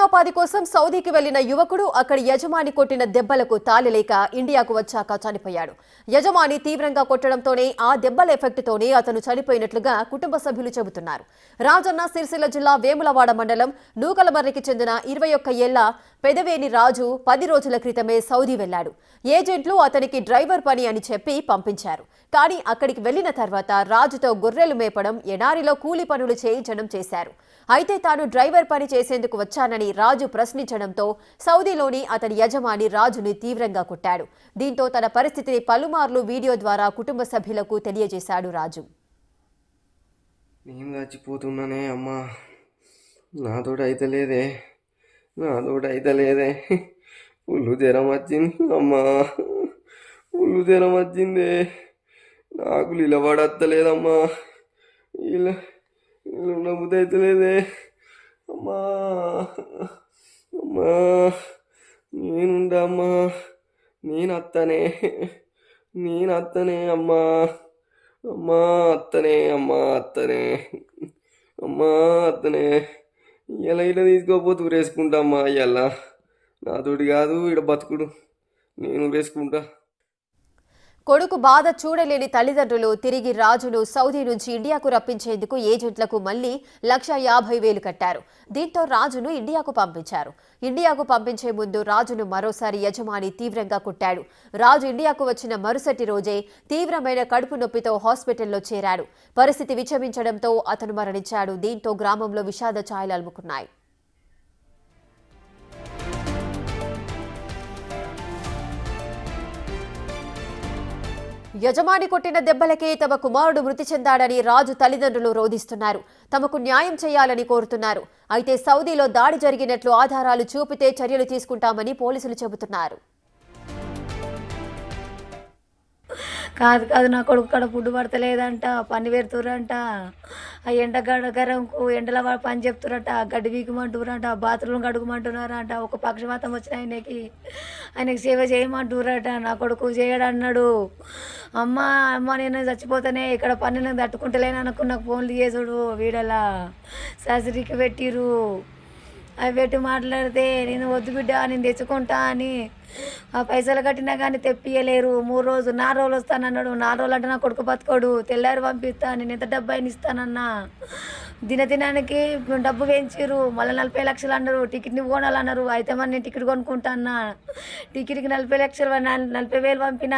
జీవనోపాధి కోసం సౌదీకి వెళ్లిన యువకుడు అక్కడి యజమాని కొట్టిన దెబ్బలకు తాళలేక ఇండియాకు వచ్చాక చనిపోయాడు. యజమాని తీవ్రంగా కొట్టడంతోనే ఆ దెబ్బల ఎఫెక్ట్తోనే అతను చనిపోయినట్లుగా కుటుంబ సభ్యులు చెబుతున్నారు. రాజన్న సిరిసిల్ల జిల్లా వేములవాడ మండలం నూకలమర్రికి చెందిన 21 ఏళ్ల పెదవేని రాజు 10 రోజుల క్రితమే సౌదీ వెళ్లాడు. ఏజెంట్లు అతనికి డ్రైవర్ పని అని చెప్పి పంపించారు. కానీ అక్కడికి వెళ్లిన తర్వాత రాజుతో గొర్రెలు మేపడం, ఎడారిలో కూలి పనులు చేయించడం చేశారు. అయితే తాను డ్రైవర్ పని చేసేందుకు వచ్చానని రాజు ప్రశ్నించడంతో సౌదీలోని అతని యజమాని రాజుని తీవ్రంగా కొట్టాడు. దీంతో తన పరిస్థితిని పలుమార్లు వీడియో ద్వారా కుటుంబ సభ్యులకు తెలియజేశాడు రాజు. నేను చచ్చిపోతున్నానే అమ్మా, నాతోటి అయితలేదే పుల్లు జ్వరం వచ్చింది అమ్మా, పుల్లు జ్వరం వచ్చిందే, నాకు నిలబడత్తలేదమ్మా, ఇలా నవ్వుతూ అయితలేదే అమ్మా, అమ్మా నేనుండమ్మా, నేను అత్తనే అమ్మా, అమ్మా అత్తనే ఇలా తీసుకోపోతే ఊరేసుకుంటామ్మా, ఇలా నాతోటి కాదు ఇక్కడ బతుకుడు, నేను ఊరేసుకుంటా. కొడుకు బాధ చూడలేని తల్లిదండ్రులు తిరిగి రాజును సౌదీ నుంచి ఇండియాకు రప్పించేందుకు ఏజెంట్లకు మళ్లీ 1,50,000 కట్టారు. దీంతో రాజును ఇండియాకు పంపించారు. ఇండియాకు పంపించే ముందు రాజును మరోసారి యజమాని తీవ్రంగా కొట్టాడు. రాజు ఇండియాకు వచ్చిన మరుసటి రోజే తీవ్రమైన కడుపు నొప్పితో హాస్పిటల్లో చేరాడు. పరిస్థితి విషమించడంతో అతను మరణించాడు. దీంతో గ్రామంలో విషాద ఛాయలు అలుముకున్నాయి. యజమాని కొట్టిన దెబ్బలకే తమ కుమారుడు మృతి చెందాడని రాజు తల్లిదండ్రులు రోధిస్తున్నారు. తమకు న్యాయం చేయాలని కోరుతున్నారు. అయితే సౌదీలో దాడి జరిగినట్లు ఆధారాలు చూపితే చర్యలు తీసుకుంటామని పోలీసులు చెబుతున్నారు. కాదు నా కొడుకు కాడ ఫుడ్ పడతలేదంట, పని పెడుతురంట, ఆ గరంకు ఎండల పని చెప్తురట, గడ్డి వీకమంటురంట, బాత్రూమ్ కడుగుమంటున్నారంట, ఒక పక్షవాతం వచ్చిన ఆయనకి సేవ చేయమంటురట. నా కొడుకు చేయడన్నాడు. అమ్మ నేను చచ్చిపోతానే, ఇక్కడ పని నేను తట్టుకుంటలేను అనుకున్న ఫోన్లు చేసుడు వీడలా సర్జరీకి పెట్టిరు. అవి పెట్టి మాట్లాడితే నేను వద్దు బిడ్డ నేను తెచ్చుకుంటా అని ఆ పైసలు కట్టినా కానీ తెప్పియలేరు. 4 రోజులు వస్తానన్నాడు. 4 రోజులు అంటే నా కొడుకు బతుకోడు, తెల్లారి పంపిస్తా, నేను ఎంత డబ్బు అయినా ఇస్తానన్నా. దినానికి డబ్బు పెంచిరు, మళ్ళీ 40 లక్షలు అన్నారు. టికెట్ని కొనాలన్నారు. అయితే మరి నేను టికెట్ కొనుక్కుంటా అన్నా. టికెట్కి 40 లక్షలు 40,000 పంపిన,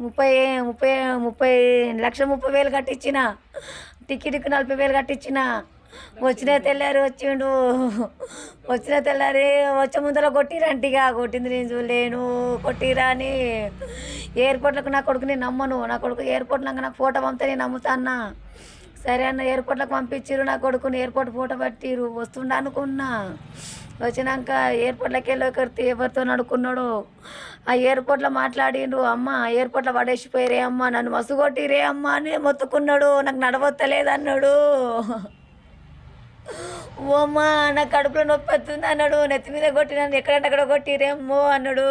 30,30,30,30,000 కట్టించిన, టికెట్కి 40,000 కట్టించిన. వచ్చిన తెల్లారి వచ్చిండు. వచ్చిన తెల్లారి వచ్చే ముందర కొట్టిరంటిగా, కొట్టింది నేను చూడలేను, కొట్టిరా అని. ఎయిర్పోర్ట్లకు నా కొడుకు నేను నమ్మను. నా కొడుకు ఎయిర్పోర్ట్లో నాకు ఫోటో పంపితే నేను నమ్ముతా అన్నా. సరే అన్న, ఎయిర్పోర్ట్లకు పంపించిరు. నా కొడుకుని ఎయిర్పోర్ట్ ఫోటో పట్టిరు. వస్తుండ అనుకున్నా. వచ్చినాక ఎయిర్పోర్ట్లోకి వెళ్ళి ఎవరితో అనుకున్నాడు. ఆ ఎయిర్పోర్ట్లో మాట్లాడిండు. అమ్మ ఎయిర్పోర్ట్లో పడేసిపోయారే అమ్మ, నన్ను మస్తు కొట్టిరే అమ్మ అని మొత్తుకున్నాడు. నాకు నడవత్తలేదన్నాడు. ఓ అమ్మ నా కడుపులో నొప్పి వస్తుంది అన్నాడు. నెత్తి మీద కొట్టినాను, ఎక్కడంటే అక్కడ కొట్టిరేమ్మో అన్నాడు.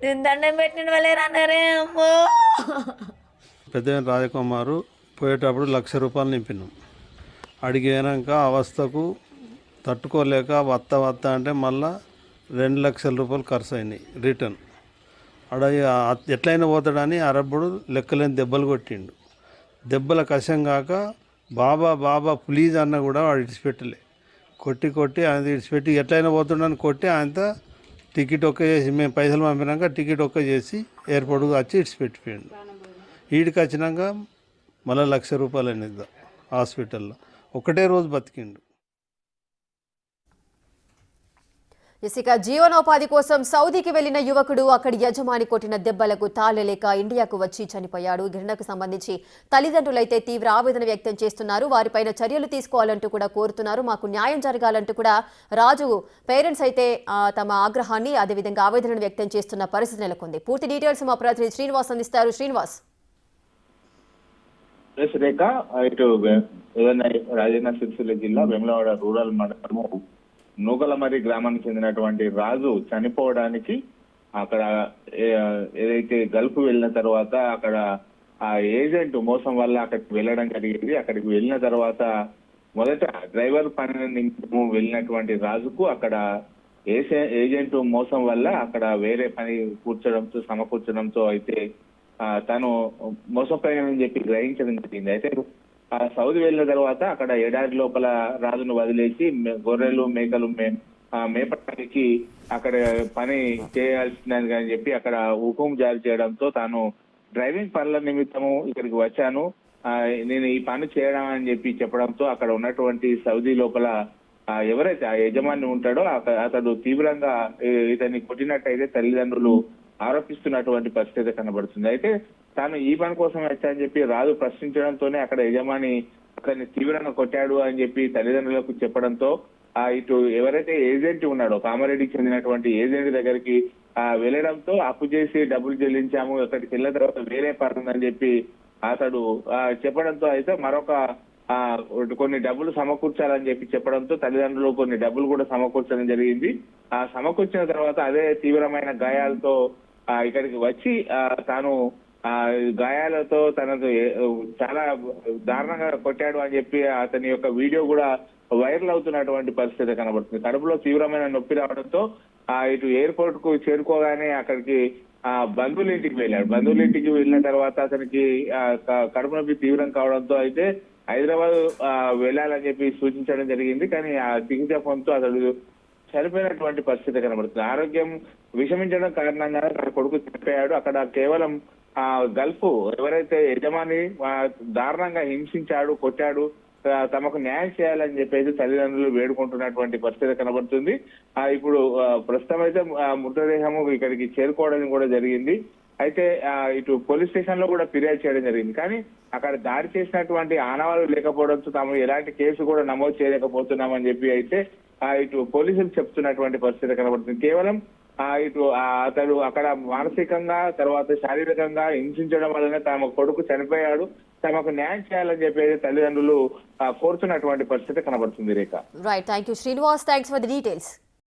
నేను దండం పెట్టిన వాళ్ళేరా అన్నారే అమ్మో. పెద్దవేని రాజకుమారు పోయేటప్పుడు 1,00,000 రూపాయలు నింపినాం. అడిగినాక అవస్థకు తట్టుకోలేక వత్త అంటే మళ్ళా 2 లక్షల రూపాయలు ఖర్చు అయినాయి రిటర్న్. ఎట్లయినా పోతాడని అరబ్బుడు లెక్కలేని దెబ్బలు కొట్టిండు. దెబ్బల కషం కాక బాబా ప్లీజ్ అన్న కూడా వాడు ఇడిచిపెట్టలే. కొట్టి ఆయన ఇడిచిపెట్టి ఎట్లయినా పోతుండని కొట్టి ఆయనతో టికెట్ ఒక్క చేసి, మేము పైసలు పంపినాక టికెట్ ఒక్క చేసి ఎయిర్పోర్ట్కి వచ్చి ఇడిచిపెట్టిపోయాడు. ఈడికి వచ్చినాక మళ్ళీ 1,00,000 రూపాయలు అనేది హాస్పిటల్లో. ఒకటే రోజు బతికిండు. ఇక జీవనోపాధి కోసం సౌదీకి వెళ్లిన యువకుడు అక్కడి యజమాని కొట్టిన దెబ్బలకు తాళలేక ఇండియాకు వచ్చి చనిపోయాడు. ఘటనకు సంబంధించి తల్లిదండ్రులైతే తీవ్ర ఆవేదన వ్యక్తం చేస్తున్నారు. వారిపైన చర్యలు తీసుకోవాలంటూ కూడా కోరుతున్నారు. మాకు న్యాయం జరగాలంటూ కూడా రాజు పేరెంట్స్ అయితే తమ ఆగ్రహాన్ని అదేవిధంగా ఆవేదనను వ్యక్తం చేస్తున్న పరిస్థితి నెలకొంది. పూర్తి డీటెయిల్స్ మా ప్రతినిధి శ్రీనివాస్ అందిస్తారు. శ్రీనివాస్. రేఖ, ఇటు రాజన్న సిరిసిల్ల జిల్లా వేములవాడ రూరల్ మండలము నూకలమర్రి గ్రామానికి చెందినటువంటి రాజు చనిపోవడానికి అక్కడ ఏదైతే గల్ఫ్ వెళ్ళిన తర్వాత అక్కడ ఆ ఏజెంట్ మోసం వల్ల అక్కడికి వెళ్ళడం జరిగింది. అక్కడికి వెళ్ళిన తర్వాత మొదట డ్రైవర్ పని నిమిత్తము వెళ్ళినటువంటి రాజుకు అక్కడ ఏజెంట్ మోసం వల్ల అక్కడ వేరే పని సమకూర్చడంతో అయితే తను మోసపోయానని చెప్పి గ్రహించడం జరిగింది. అయితే సౌదీ వెళ్ళిన తర్వాత అక్కడ ఎడారి లోపల రాజును వదిలేసి గొర్రెలు మేకలు మేపడానికి అక్కడ పని చేయాల్సిందని అని చెప్పి అక్కడ హుకుం జారీ చేయడంతో తాను డ్రైవింగ్ పనుల నిమిత్తము ఇక్కడికి వచ్చాను, నేను ఈ పని చేయడం అని చెప్పి చెప్పడంతో అక్కడ ఉన్నటువంటి సౌదీ లోపల ఎవరైతే ఆ యజమాని ఉంటాడో అతడు తీవ్రంగా ఇతన్ని కొట్టినట్టయితే తల్లిదండ్రులు ఆరోపిస్తున్నటువంటి పరిస్థితి కనబడుతుంది. అయితే తాను ఈ పని కోసం వచ్చానని చెప్పి రాజు ప్రశ్నించడంతోనే అక్కడ యజమాని అతన్ని తీవ్రంగా కొట్టాడు అని చెప్పి తల్లిదండ్రులకు చెప్పడంతో ఇటు ఎవరైతే ఏజెంట్ ఉన్నాడో కామారెడ్డికి చెందినటువంటి ఏజెంట్ దగ్గరికి వెళ్ళడంతో అప్పు చేసి డబ్బులు చెల్లించాము, అక్కడికి వెళ్ళిన తర్వాత వేరే పడుతుందని చెప్పి అతడు చెప్పడంతో అయితే మరొక కొన్ని డబ్బులు సమకూర్చాలని చెప్పి చెప్పడంతో తల్లిదండ్రులు కొన్ని డబ్బులు కూడా సమకూర్చడం జరిగింది. సమకూర్చిన తర్వాత అదే తీవ్రమైన గాయాలతో ఇక్కడికి వచ్చి తాను గాయాలతో తనకు చాలా దారుణంగా కొట్టాడు అని చెప్పి అతని యొక్క వీడియో కూడా వైరల్ అవుతున్నటువంటి పరిస్థితి కనబడుతుంది. కడుపులో తీవ్రమైన నొప్పి రావడంతో ఇటు ఎయిర్పోర్ట్ కు చేరుకోగానే అక్కడికి బంధువుల ఇంటికి వెళ్ళాడు. బంధువుల ఇంటికి వెళ్ళిన తర్వాత అతనికి కడుపు నొప్పి తీవ్రం కావడంతో అయితే హైదరాబాద్ వెళ్ళాలని చెప్పి సూచించడం జరిగింది. కానీ ఆ చికిత్స పొందుతూ అతడు చనిపోయినటువంటి పరిస్థితి కనబడుతుంది. ఆరోగ్యం విషమించడం కారణంగా తన కొడుకు చనిపోయాడు. అక్కడ కేవలం గల్ఫ్ ఎవరైతే యజమాని దారుణంగా హింసించాడు, కొట్టాడు, తమకు న్యాయం చేయాలని చెప్పేసి తల్లిదండ్రులు వేడుకుంటున్నటువంటి పరిస్థితి కనబడుతుంది. ఇప్పుడు ప్రస్తుతం అయితే మృతదేహము ఇక్కడికి చేరుకోవడం కూడా జరిగింది. అయితే ఇటు పోలీస్ స్టేషన్ లో కూడా ఫిర్యాదు చేయడం జరిగింది. కానీ అక్కడ దాడి చేసినటువంటి ఆనవాళ్లు లేకపోవడంతో తాము ఎలాంటి కేసు కూడా నమోదు చేయలేకపోతున్నామని చెప్పి అయితే ఇటు పోలీసులు చెప్తున్నటువంటి పరిస్థితి కనబడుతుంది. కేవలం ఇటు అతడు అక్కడ మానసికంగా తర్వాత శారీరకంగా హింసించడం వల్లనే తమ కొడుకు చనిపోయాడు, తమకు న్యాయం చేయాలని చెప్పేసి తల్లిదండ్రులు కోరుతున్నటువంటి పరిస్థితి కనబడుతుంది. Rekha. Right, thank you Srinivas, thanks for the details.